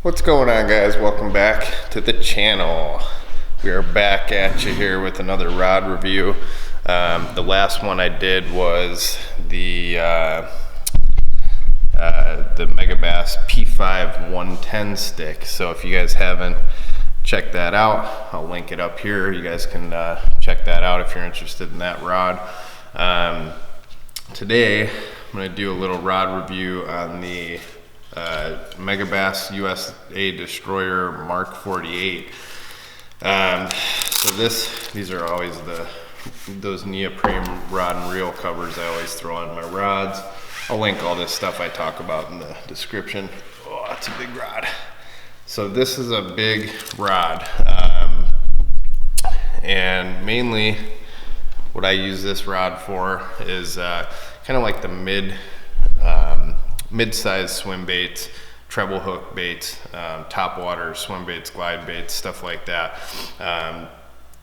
What's going on, guys? Welcome back to the channel. We are back at you here with another rod review. The last one I did was the Megabass P5 110 stick. So if you guys haven't checked that out, I'll link it up here. You guys can check that out if you're interested in that rod. Today, I'm going to do a little rod review on the Megabass USA Destroyer Mark 48. So these are always those neoprene rod and reel covers I always throw on my rods. I'll link all this stuff I talk about in the description. Oh, that's a big rod. So this is a big rod, and mainly what I use this rod for is kind of like the mid-sized swim baits, treble hook baits, top water swim baits, glide baits, stuff like that.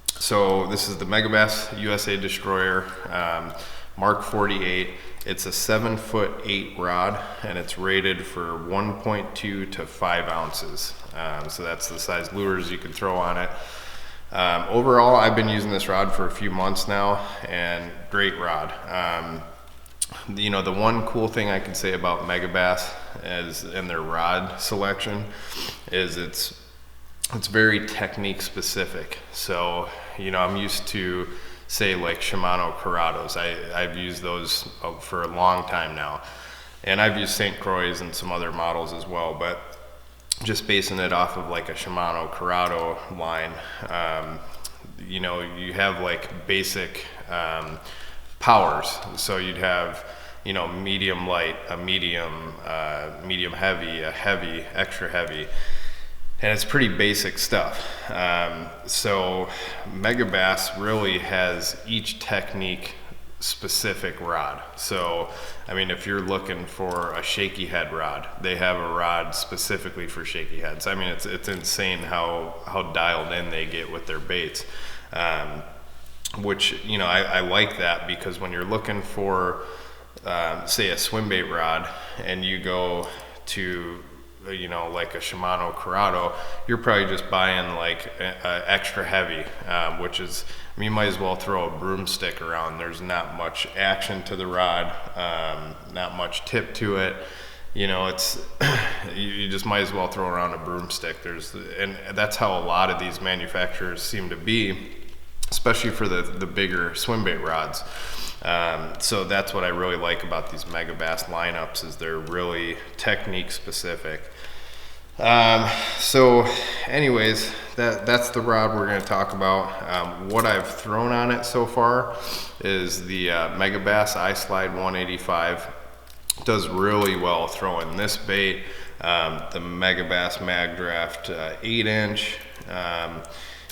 So this is the Megabass USA Destroyer Mark 48. It's a 7'8" rod, and it's rated for 1.2 to 5 ounces. So that's the size lures you can throw on it. Overall, I've been using this rod for a few months now, and great rod. You know, the one cool thing I can say about Megabass is in their rod selection is it's very technique specific. So, you know, I'm used to, say, like Shimano Curados. I've used those for a long time now, and I've used St. Croix and some other models as well, but just basing it off of like a Shimano Curado line, you know, you have like basic powers. So you'd have, you know, medium light, a medium, medium heavy, a heavy, extra heavy, and it's pretty basic stuff. So Megabass really has each technique specific rod. So I mean, if you're looking for a shaky head rod, they have a rod specifically for shaky heads. I mean, it's insane how dialed in they get with their baits. Which, you know, I like that, because when you're looking for, say, a swim bait rod, and you go to, you know, like a Shimano Curado, you're probably just buying like extra heavy, which is, I mean, you might as well throw a broomstick around. There's not much action to the rod, not much tip to it. You know, it's you just might as well throw around a broomstick. And that's how a lot of these manufacturers seem to be, especially for the bigger swim bait rods. So that's what I really like about these Megabass lineups, is they're really technique specific. So anyways, that's the rod we're going to talk about. What I've thrown on it so far is the Megabass iSlide 185. Does really well throwing this bait. The Megabass Magdraft 8-inch.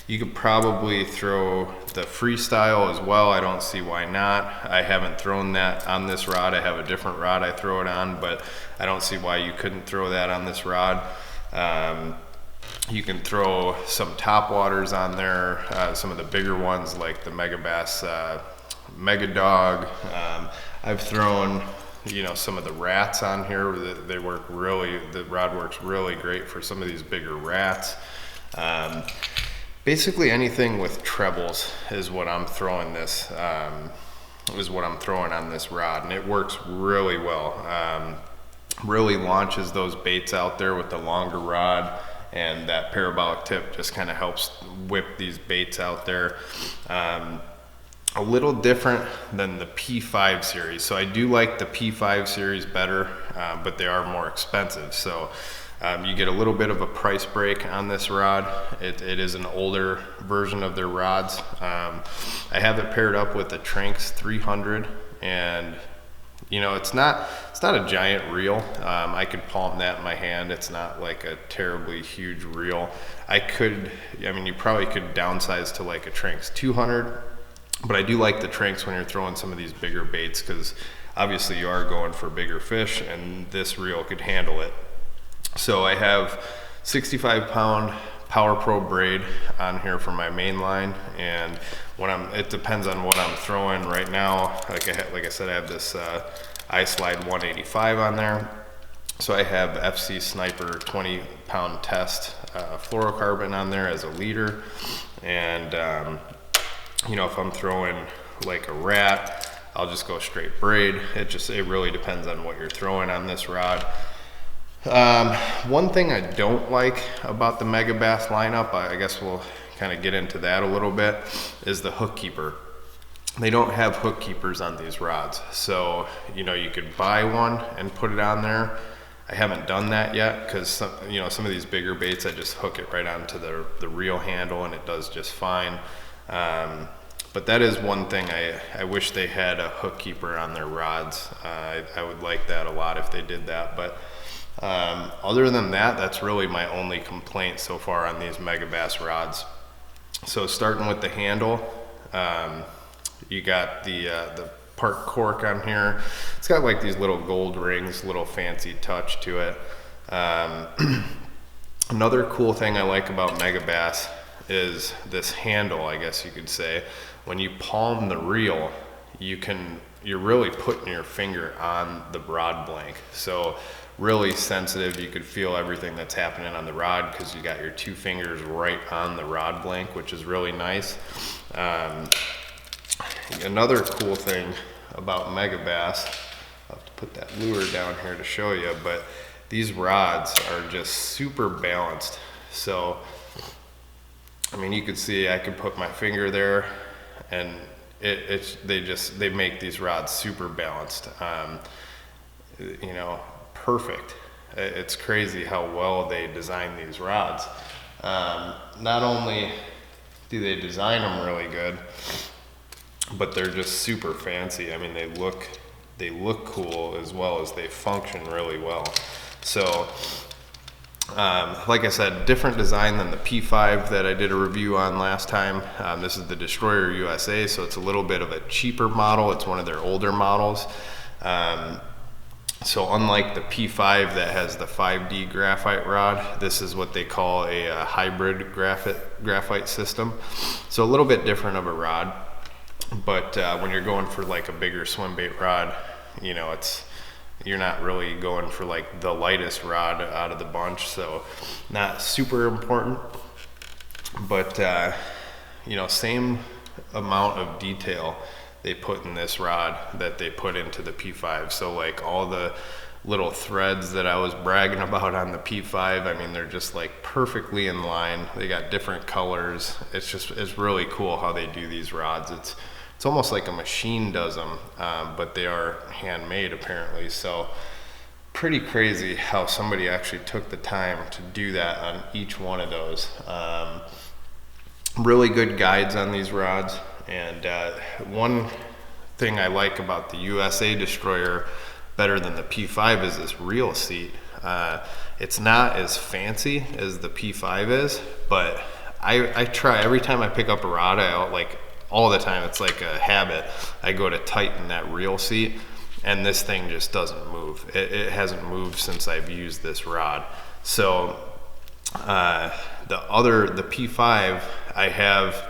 You could probably throw the Freestyle as well. I don't see why not. I haven't thrown that on this rod. I have a different rod I throw it on, but I don't see why you couldn't throw that on this rod. You can throw some top waters on there, some of the bigger ones like the Megabass Mega Dog. I've thrown, you know, some of the rats on here. They work really, the rod works really great for some of these bigger rats. Basically anything with trebles is what I'm throwing on this rod, and it works really well. Really launches those baits out there with the longer rod, and that parabolic tip just kind of helps whip these baits out there. A little different than the P5 series. So I do like the P5 series better, but they are more expensive. So you get a little bit of a price break on this rod. It is an older version of their rods. I have it paired up with the Tranx 300, and you know, it's not a giant reel. I could palm that in my hand. It's not like a terribly huge reel. I mean, you probably could downsize to like a Tranx 200, but I do like the Tranx when you're throwing some of these bigger baits, because obviously you are going for bigger fish, and this reel could handle it. So I have 65-pound Power Pro braid on here for my main line, and it depends on what I'm throwing right now. Like I said, I have this iSlide 185 on there. So I have FC Sniper 20-pound test fluorocarbon on there as a leader. And, you know, if I'm throwing like a rat, I'll just go straight braid. It really depends on what you're throwing on this rod. One thing I don't like about the Megabass lineup, I guess we'll kind of get into that a little bit, is the hook keeper. They don't have hook keepers on these rods. So, you know, you could buy one and put it on there. I haven't done that yet because some of these bigger baits, I just hook it right onto the reel handle and it does just fine. But that is one thing I wish they had a hook keeper on their rods. I would like that a lot if they did that. But other than that, that's really my only complaint so far on these Megabass rods. So starting with the handle, you got the part cork on here. It's got like these little gold rings, little fancy touch to it. Another cool thing I like about Megabass is this handle, I guess you could say. When you palm the reel, you're really putting your finger on the rod blank. So really sensitive, you could feel everything that's happening on the rod because you got your two fingers right on the rod blank, which is really nice. Another cool thing about Megabass, I'll have to put that lure down here to show you, but these rods are just super balanced. So, I mean, you could see I could put my finger there and they make these rods super balanced. You know, perfect. It's crazy how well they design these rods. Not only do they design them really good, but they're just super fancy. I mean, they look cool as well as they function really well. So, like I said, different design than the P5 that I did a review on last time. This is the Destroyer USA, so it's a little bit of a cheaper model. It's one of their older models. So unlike the P5 that has the 5D graphite rod, this is what they call a hybrid graphite system. So a little bit different of a rod. But when you're going for like a bigger swim bait rod, you know, you're not really going for like the lightest rod out of the bunch, so not super important. But you know, same amount of detail they put in this rod that they put into the P5. So like all the little threads that I was bragging about on the P5, I mean, they're just like perfectly in line. They got different colors. It's really cool how they do these rods. It's almost like a machine does them, but they are handmade apparently. So pretty crazy how somebody actually took the time to do that on each one of those. Really good guides on these rods. And one thing I like about the USA Destroyer better than the P5 is this reel seat. It's not as fancy as the P5 is, but I try every time I pick up a rod, all the time, it's like a habit. I go to tighten that reel seat and this thing just doesn't move. It hasn't moved since I've used this rod. So the P5, I have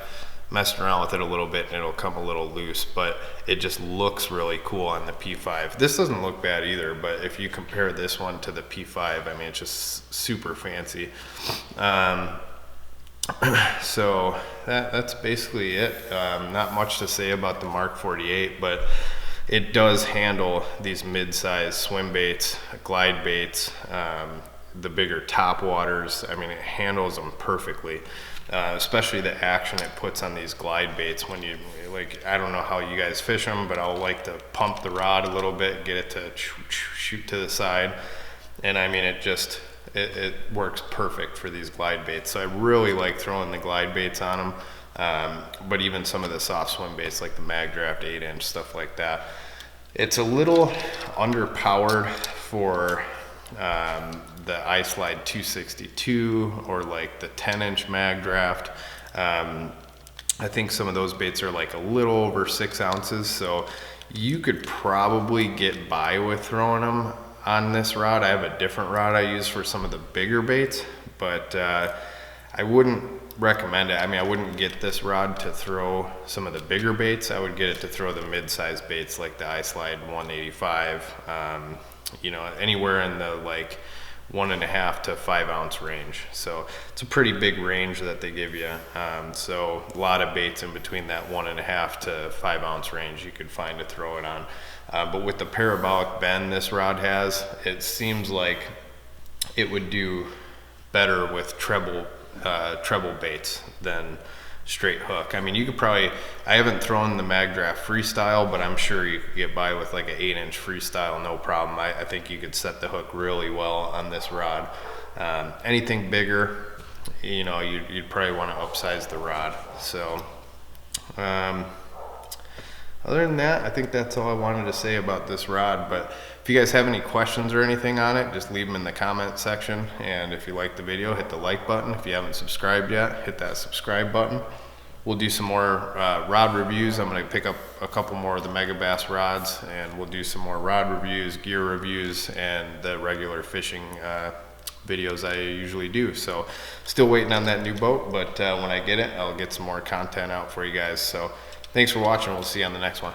messed around with it a little bit and it'll come a little loose, but it just looks really cool on the P5. This doesn't look bad either, but if you compare this one to the P5, I mean, it's just super fancy. So that's basically it. Not much to say about the Mark 48, but it does handle these mid-size swim baits, glide baits, the bigger top waters. I mean, it handles them perfectly, especially the action it puts on these glide baits when you, like, I don't know how you guys fish them, but I'll like to pump the rod a little bit, get it to shoot to the side. And I mean, it works perfect for these glide baits. So I really like throwing the glide baits on them. But even some of the soft swim baits like the Magdraft 8-inch, stuff like that, it's a little underpowered for the iSlide 262 or like the 10-inch Magdraft. I think some of those baits are like a little over 6 ounces, so you could probably get by with throwing them on this rod. I have a different rod I use for some of the bigger baits, but I wouldn't recommend it. I mean, I wouldn't get this rod to throw some of the bigger baits. I would get it to throw the mid-sized baits like the iSlide 185, you know, anywhere in the like 1.5 to 5 ounce range. So it's a pretty big range that they give you. So a lot of baits in between that 1.5 to 5 ounce range you could find to throw it on. But with the parabolic bend this rod has, it seems like it would do better with treble baits than straight hook. I mean, you could probably, I haven't thrown the Magdraft Freestyle, but I'm sure you could get by with like an 8-inch Freestyle, no problem. I think you could set the hook really well on this rod. Anything bigger, you know, you'd probably want to upsize the rod. So, other than that, I think that's all I wanted to say about this rod. But if you guys have any questions or anything on it, just leave them in the comment section. And if you like the video, hit the like button. If you haven't subscribed yet, hit that subscribe button. We'll do some more rod reviews. I'm going to pick up a couple more of the Megabass rods, and we'll do some more rod reviews, gear reviews, and the regular fishing videos I usually do. So still waiting on that new boat, but when I get it, I'll get some more content out for you guys. So thanks for watching. We'll see you on the next one.